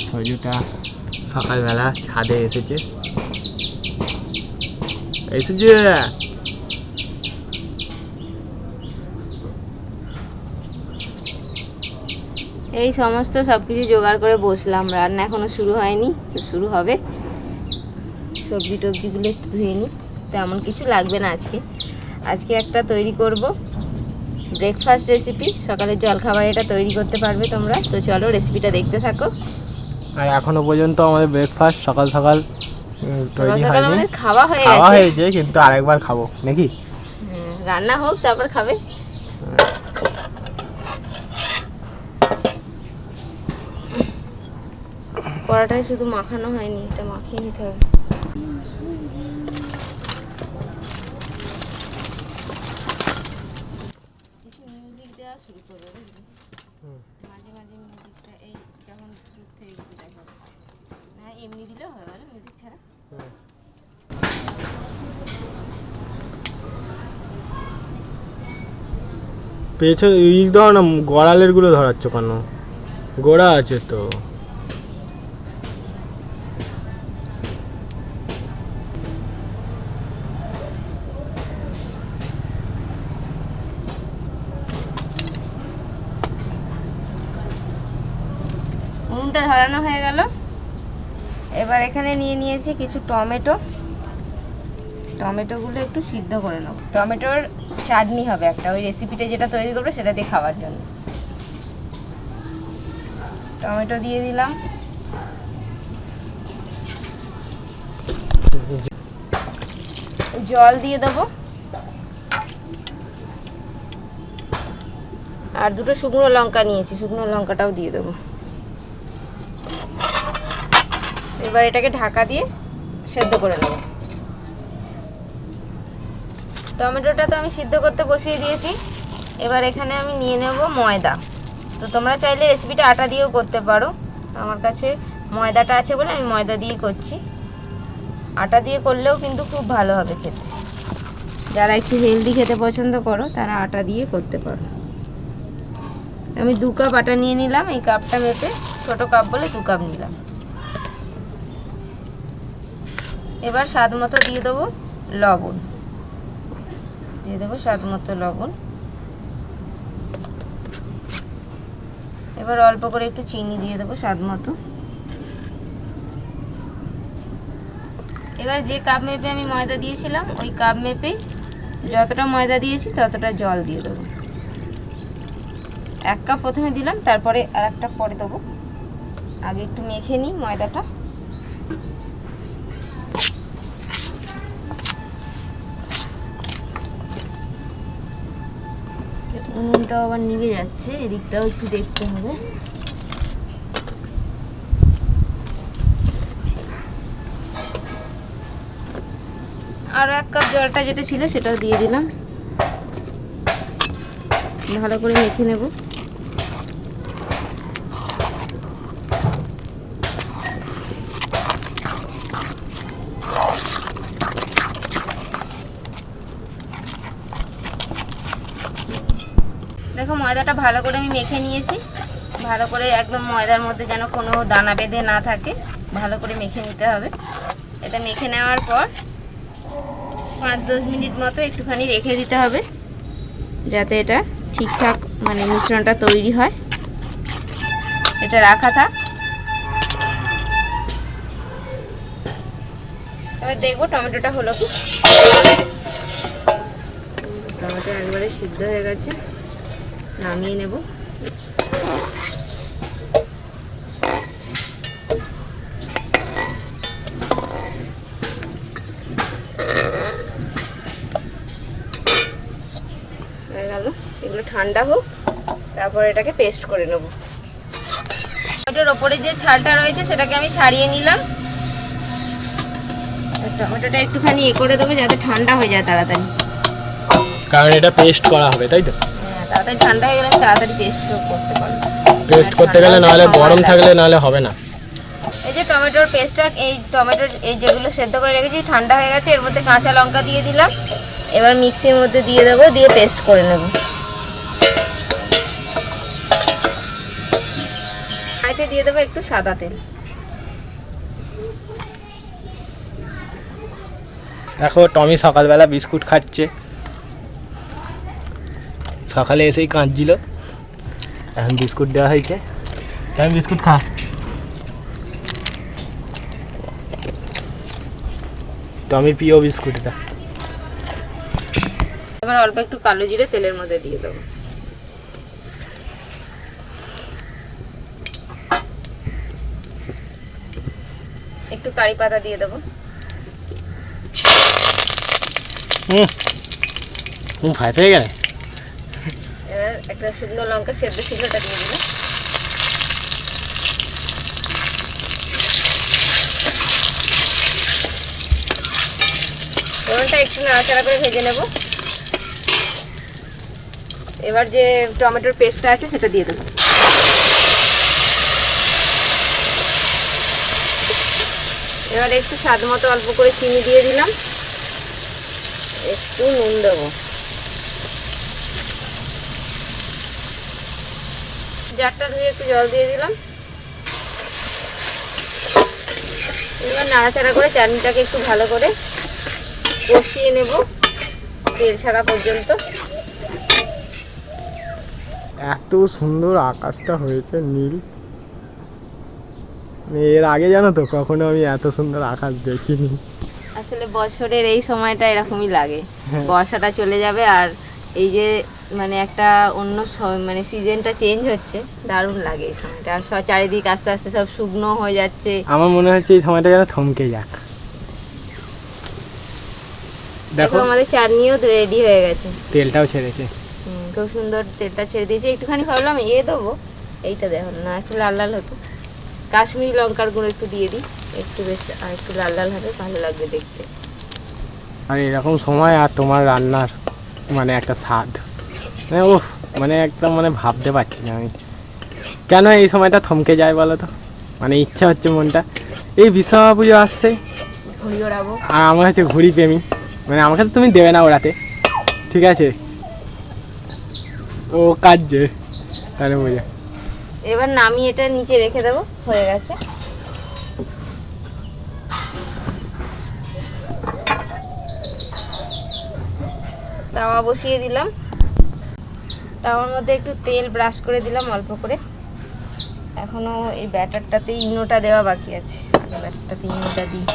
সজুটা সকালবেলা ছাদে এসেছে। এই সমস্ত সবকিছু জোগাড় করে বসলাম, রান্না এখনো শুরু হয়নি, তো শুরু হবে। সবজি টবজিগুলো একটু ধুয়ে নিই, তেমন কিছু লাগবে না আজকে। আজকে একটা তৈরি করব ব্রেকফাস্ট রেসিপি, সকালের জলখাবার এটা তৈরি করতে পারবে তোমরা। তো চলো রেসিপিটা দেখতে থাকো। আর এখনো পর্যন্ত আমাদের ব্রেকফাস্ট সকাল সকাল তৈরি হয়নি, আমাদের খাওয়া হয়েছে কিন্তু আরেকবার খাবো নাকি। রান্না হোক তারপর খাবে। কড়াটায় শুধু মাখানো হয়নি, এটা মাখিয়ে নিতে হবে। মিউজিক দেওয়া শুরু করবে, বুঝলি? মাঝে মাঝে মিউজিকটা এই যখন দূর থেকে কিছু দেখা না, এমনি দিলেও হয়, বলো মিউজিক ছাড়া। পেছনে ইট ধরো না, গড়ালের গুলো ধরাচ্ছ কেন? গোড়া আছে তো। উনুনটা ধরানো হয়ে গেল। এবার এখানে নিয়ে নিয়েছি কিছু টমেটো। টমেটোগুলো একটু সিদ্ধ করে নেব। টমেটোর চাটনি হবে একটা, ওই রেসিপিটা যেটা তৈরি করবো সেটা দিয়ে খাওয়ার জন্য। টমেটো দিয়ে দিলাম, জল দিয়ে দেবো, আর দুটো শুকনো লঙ্কা নিয়েছি, শুকনো লঙ্কাটাও দিয়ে দেবো। এবার এটাকে ঢাকা দিয়ে সেদ্ধ করে নেব। টমেটোটা তো আমি সিদ্ধ করতে বসিয়ে দিয়েছি। এবার এখানে আমি নিয়ে নেব ময়দা। তো তোমরা চাইলে রেসিপিটা আটা দিয়েও করতে পারো, আমার কাছে ময়দাটা আছে বলে আমি ময়দা দিয়ে করছি। আটা দিয়ে করলেও কিন্তু খুব ভালো হবে খেতে। যারা একটু হেলদি খেতে পছন্দ করো তারা আটা দিয়ে করতে পারো। আমি 2 কাপ আটা নিয়ে নিলাম, এই কাপটা মেপে, ছোটো কাপ বলে 2 কাপ নিলাম। এবার স্বাদ মতো দিয়ে দেবো লবণ, দিয়ে দেবো স্বাদ মতো লবণ। এবার অল্প করে একটু চিনি দিয়ে দেবো স্বাদ মতো। এবার যে কাপ মেপে আমি ময়দা দিয়েছিলাম ওই কাপ মেপেই যতটা ময়দা দিয়েছি ততটা জল দিয়ে দেবো। 1 কাপ প্রথমে দিলাম, তারপরে আর একটা পরে দেবো। আগে একটু মেখে নিই ময়দাটা। উনুনটাও আবার নিভে যাচ্ছে, এদিকটাও একটু দেখতে হবে। আরও 1 কাপ জলটা যেটা ছিল সেটাও দিয়ে দিলাম, ভালো করে মেখে নেব। দেখো ময়দাটা ভালো করে আমি মেখে নিয়েছি, ভালো করে একদম ময়দার মধ্যে যেন কোনো দানা বেঁধে না থাকে, ভালো করে মেখে নিতে হবে। এটা মেখে নেওয়ার পর 5-10 মিনিট মতো একটুখানি রেখে দিতে হবে, যাতে এটা ঠিকঠাক মানে মিশ্রণটা তৈরি হয়। এটা রাখা থাক। এবার দেখবো টমেটোটা হলো কি। টমেটো একবারে সিদ্ধ হয়ে গেছে, নামিয়ে নেব। এগুলো ঠান্ডা হোক, তারপর এটাকে পেস্ট করে নেব। টমেটোর ওপরে যে ছালটা রয়েছে সেটাকে আমি ছাড়িয়ে নিলাম। টমেটোটা একটুখানি করে দেবো যাতে ঠান্ডা হয়ে যায় তাড়াতাড়ি, কারণ এটা পেস্ট করা হবে, তাই তো? হ্যাঁ, তাড়াতাড়ি ঠান্ডা হয়ে গেলে তাড়াতাড়ি পেস্ট করতে পারবো। পেস্ট করতে গেলে নাহলে গরম থাকলে নাহলে হবে না। এই যে টমেটোর পেস্টটা, এই টমেটোর এই যেগুলো সেদ্ধ করে রেখেছি ঠান্ডা হয়ে গেছে। এর মধ্যে কাঁচা লঙ্কা দিয়ে দিলাম, এবার মিক্সির মধ্যে দিয়ে দেবো, দিয়ে পেস্ট করে নেব। কড়াইতে দিয়ে দেবো একটু সাদা তেল। দেখো টমি সকালবেলা বিস্কুট খাচ্ছে, সকালে এসেই কাঁদছিল, এখন বিস্কুট দেওয়া হয়েছে। টমি বিস্কুট খা। টমির প্রিয় বিস্কুট এটা। এবার অল্প একটু কালো জিরে তেলের মধ্যে দিয়ে দেবো। একটু কারি পাতা দিয়ে দেবো। ভাই পেয়ে গেলে এবার একটা শুকনো লঙ্কা সেদ্ধ শুকনোটা দিয়ে দিলাম। ফোড়নটা একটু নাড়াচাড়া করে ভেজে নেব। এবার যে টমেটোর পেস্টটা আছে সেটা দিয়ে দেবো। এবার একটু স্বাদ মতো অল্প করে চিনি দিয়ে দিলাম, একটু নুন দেবো। জারটা ধুয়ে একটু জল দিয়ে দিলাম। এবার নাড়াচাড়া করে চাটনিটাকে একটু ভালো করে কষিয়ে নেব তেল ছাড়া পর্যন্ত। এত সুন্দর আকাশটা হয়েছে নীল, এর আগে জানো তো কখনো আমি এত সুন্দর আকাশ দেখিনি। আসলে বছরের এই সময়টা এরকমই লাগে, বর্ষাটা চলে যাবে আর এই যে মানে একটা অন্য মানে সিজনটা চেঞ্জ হচ্ছে, দারুণ লাগে এই সময়টা। আর সব চারিদিক আস্তে আস্তে সব শুকনো হয়ে যাচ্ছে। আমার মনে হচ্ছে এই সময়টা যেন থমকে যাক। দেখো আমাদের চাটনিও রেডি হয়ে গেছে, তেলটাও ছেড়েছে। খুব সুন্দর তেলটা ছেড়ে দিয়েছে। একটুখানি ভাবলাম দেবো, এইটা দেখো না একটু লাল লাল হতো, কাশ্মীরি লঙ্কার গুঁড়ো একটু দিয়ে দিই, একটু বেশ আর একটু লাল লাল হবে, ভালো লাগবে দেখতে। আর এরকম সময় আর তোমার রান্নার মানে একটা স্বাদ, মানে ও মানে একদম মানে ভাবতে পারছি না আমি কেন এই সময়টা থমকে যায় বলো তো। মানে ইচ্ছা হচ্ছে মনটা, এই বিশ্বকর্মা পুজো আসছে, ঘুড়ি ওড়াবো। আর আমার হচ্ছে ঘুড়ি প্রেমী, মানে আমাকে তো তুমি দেবে না ওড়াতে, ঠিক আছে, ও কাজে তাহলে বুঝে। এবার নামিয়ে এটা নিচে রেখে দেবো, হয়ে গেছে। তাওয়া বসিয়ে দিলাম, তাওয়ার মধ্যে একটু তেল ব্রাশ করে দিলাম অল্প করে। এখনো এই ব্যাটারটাতে ইনোটা দেওয়া বাকি আছে, ব্যাটারটাতে ইনোটা দিই।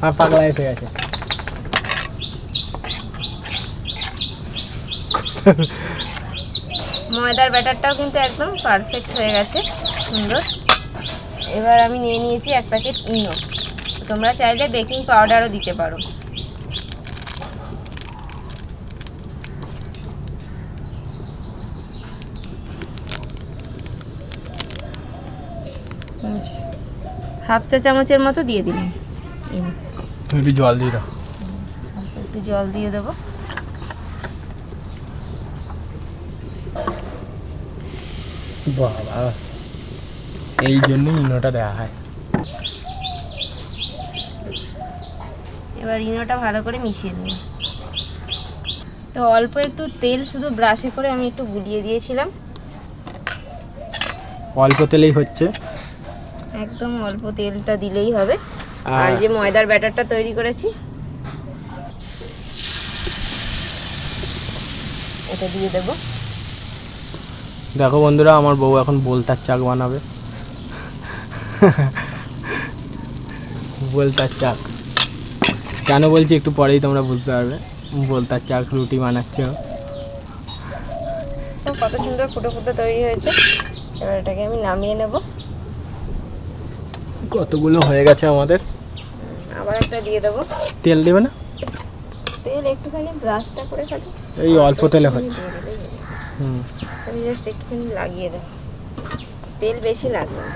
আর পাগলা এসে গেছে। ময়দার ব্যাটারটাও কিন্তু একদম পারফেক্ট হয়ে গেছে, সুন্দর। এবার আমি নিয়ে নিয়েছি এক প্যাকেট ইনো, তোমরা চাইলে বেকিং পাউডারও দিতে পারো। হাফ চা চামচের মতো দিয়ে দিলাম ইনো। একটু জল দিয়ে দাও। একটু জল দিয়ে দেবো। বাবা, এই জন্যই ইনোটা দেওয়া হয়। এবার ইনোটা ভালো করে মিশিয়ে নেব। তো অল্প একটু তেল শুধু ব্রাশে করে আমি একটু বুলিয়ে দিয়েছিলাম। অল্প তেলেই হচ্ছে, একদম অল্প তেলটা দিলেই হবে। আর যে ময়দার ব্যাটারটা তৈরি করেছি এটা দিয়ে দেবো। দেখো বন্ধুরা, আমার বউ এখন বোলতার চাক বানাবে। বোলতার চাক কেন বলছি একটু পরেই তোমরা বুঝতে পারবে। বোলতার চাক রুটি বানাচ্ছে। তো কত সুন্দর ফুটো ফুটো তৈরি হয়েছে। এবার এটাকে আমি নামিয়ে নেব। কতগুলো হয়ে গেছে আমাদের। আবার একটা দিয়ে দেবো। তেল দেবে না? তেল একটুখানি ব্রাশটা করে খালি এই অল্প তেলে হচ্ছে। আমি জাস্ট একটুখানি লাগিয়ে দেবো, তেল বেশি লাগবে না।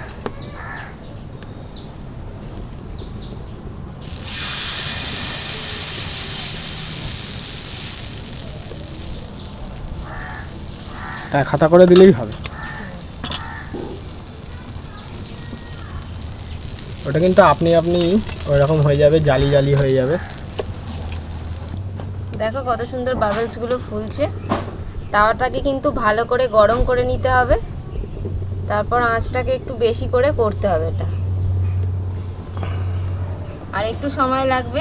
তাই খাতা করে দিলেই হবে। ওটা কিন্তু আপনি ওইরকম হয়ে যাবে, জালি জালি হয়ে যাবে। দেখো কত সুন্দর বাবলসগুলো ফুলছে। তাওয়াটাকে কিন্তু ভালো করে গরম করে নিতে হবে, তারপর আঁচটাকে একটু বেশি করে করতে হবে এটা, আর একটু সময় লাগবে,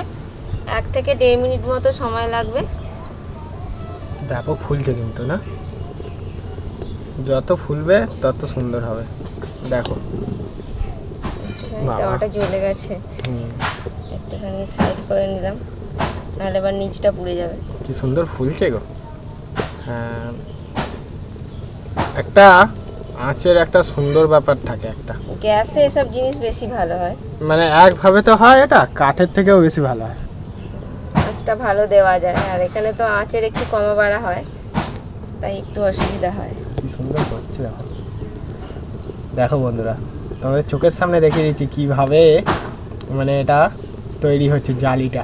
1 থেকে 1.5 মিনিট মতো সময় লাগবে। দেখো ফুলছে কিন্তু না, যত ফুলবে তত সুন্দর হবে। দেখো তাওয়াটা জ্বলে গেছে, একটুখানি সাইড করে নিলাম, নাহলে এবার নিচটা পুড়ে যাবে। কি সুন্দর ফুলছে গো। হ্যাঁ, একটা আঁচের একটা সুন্দর ব্যাপার থাকে, একটা গ্যাসে এসব জিনিস বেশি ভালো হয়, মানে একভাবে তো হয়, এটা কাঠের থেকেও বেশি ভালো হয়, আঁচটা ভালো দেওয়া যায়। আর এখানে তো আঁচের একটু কমা বাড়া হয়, তাই একটু অসুবিধা হয়। কি সুন্দর করছে দেখো। দেখো বন্ধুরা, তোমাদের চোখের সামনে দেখিয়ে দিচ্ছি কিভাবে মানে এটা তৈরি হচ্ছে, জালিটা।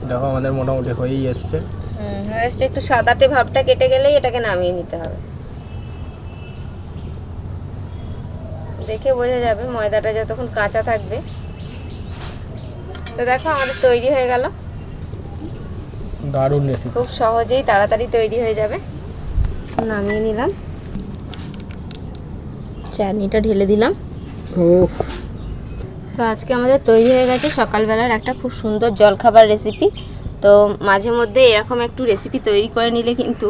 দেখো আমাদের মোটামুটি হয়েই এসছে। একটু সাদাটে ভাবটা কেটে গেলেই এটাকে নামিয়ে নিতে হবে। দেখে বোঝা যাবে ময়দাটা যতক্ষণ কাঁচা থাকবে। তো দেখো আমাদের তৈরি হয়ে গেল, দারুণ রেসিপি, খুব সহজেই তাড়াতাড়ি তৈরি হয়ে যাবে। নামিয়ে নিলাম, চাটনিটা ঢেলে দিলাম। তো আজকে আমাদের তৈরি হয়ে গেছে সকালবেলার একটা খুব সুন্দর জলখাবার রেসিপি। তো মাঝে মধ্যে এরকম একটু রেসিপি তৈরি করে নিলে কিন্তু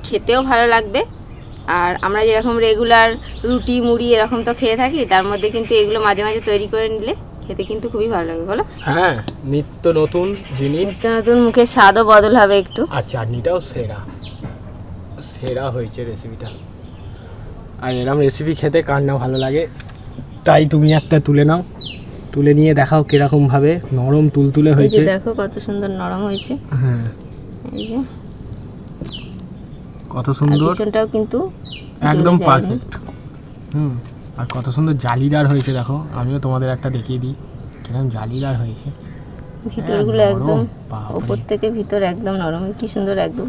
খেতেও ভালো লাগবে। আর আমরা যেরকম রেগুলার রুটি মুড়ি এরকম তো খেয়ে থাকি, তার মধ্যে কিন্তু এগুলো মাঝে মাঝে তৈরি করে নিলে খেতে কিন্তু খুবই ভালো লাগে, বলো? হ্যাঁ, নিত্য নতুন জিনিস, নিত্য নতুন, মুখের স্বাদও বদল হবে একটু। আর চাটনিটাও সেরা সেরা হয়েছে রেসিপিটা। আর এরকম রেসিপি খেতে কার না ভালো লাগে। তাই তুমি একটা তুলে নাও, তুলে নিয়ে দেখাও কিরকম ভাবে নরম তুলতুলে হয়েছে। দেখো কত সুন্দর নরম হয়েছে। হ্যাঁ, এই যে কত সুন্দর, পিছনটাও কিন্তু একদম পারফেক্ট। আর কত সুন্দর জালিদার হয়েছে দেখো। আমিও তোমাদের একটা দেখিয়ে দিই কিরকম জালিদার হয়েছে। ভিতরগুলো একদম উপর থেকে ভিতর একদম নরম, কি সুন্দর, একদম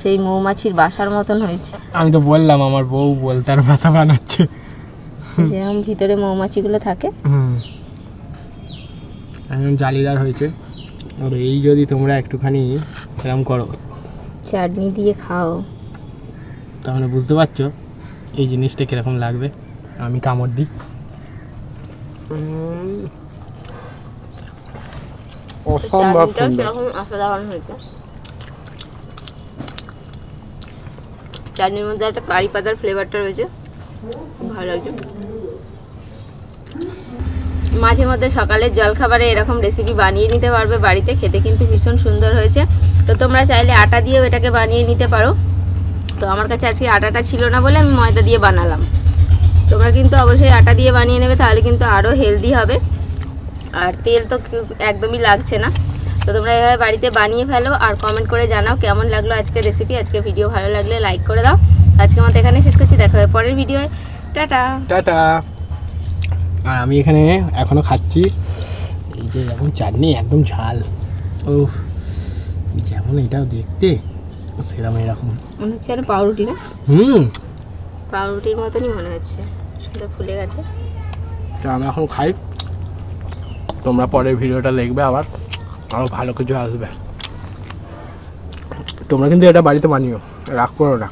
সেই মৌমাছির বাসার মতন হয়েছে। আমি তো বললাম আমার বউ বলতার ভাষা বানাচ্ছে, যেরকম ভিতরে মৌমাছিগুলো থাকে। একদম জালিদার হয়েছে। আর এই যদি তোমরা একটুখানি এরকম করো, চাটনি দিয়ে খাও, তাহলে বুঝতে পারছো এই জিনিসটা কীরকম লাগবে। আমি কামড় দিই। অসম্ভব সুন্দর, অসাধারণ হয়েছে। চাটনির মধ্যে একটা কারি পাতার ফ্লেভারটা রয়েছে, ভালো লাগছে। মাঝে মধ্যে সকালের জলখাবারে এরকম রেসিপি বানিয়ে নিতে পারবে বাড়িতে, খেতে কিন্তু ভীষণ সুন্দর হয়েছে। তো তোমরা চাইলে আটা দিয়েও এটাকে বানিয়ে নিতে পারো। তো আমার কাছে আজকে আটাটা ছিল না বলে আমি ময়দা দিয়ে বানালাম। তোমরা কিন্তু অবশ্যই আটা দিয়ে বানিয়ে নেবে, তাহলে কিন্তু আরও হেলদি হবে। আর তেল তো একদমই লাগছে না। তো তোমরা এভাবে বাড়িতে বানিয়ে ফেলো আর কমেন্ট করে জানাও কেমন লাগলো আজকের রেসিপি। আজকে ভিডিও ভালো লাগলে লাইক করে দাও। আজকে মতো এখানে শেষ করছি, দেখা হবে পরের ভিডিওয়ে। Tata tata. আর আমি এখানে এখনও খাচ্ছি এই যে এরকম চাটনি, একদম ঝাল। ও যেমন এটাও দেখতে সেরকম এরকম মনে হচ্ছে আর পাউরুটি না? পাউরুটির মতনই মনে হচ্ছে, সুন্দর ফুলে গেছে। তো আমি এখন খাই, তোমরা পরের ভিডিওটা দেখবে, আবার আরও ভালো কিছু আসবে। তোমরা কিন্তু এটা বাড়িতে বানিও, রাগ করো না।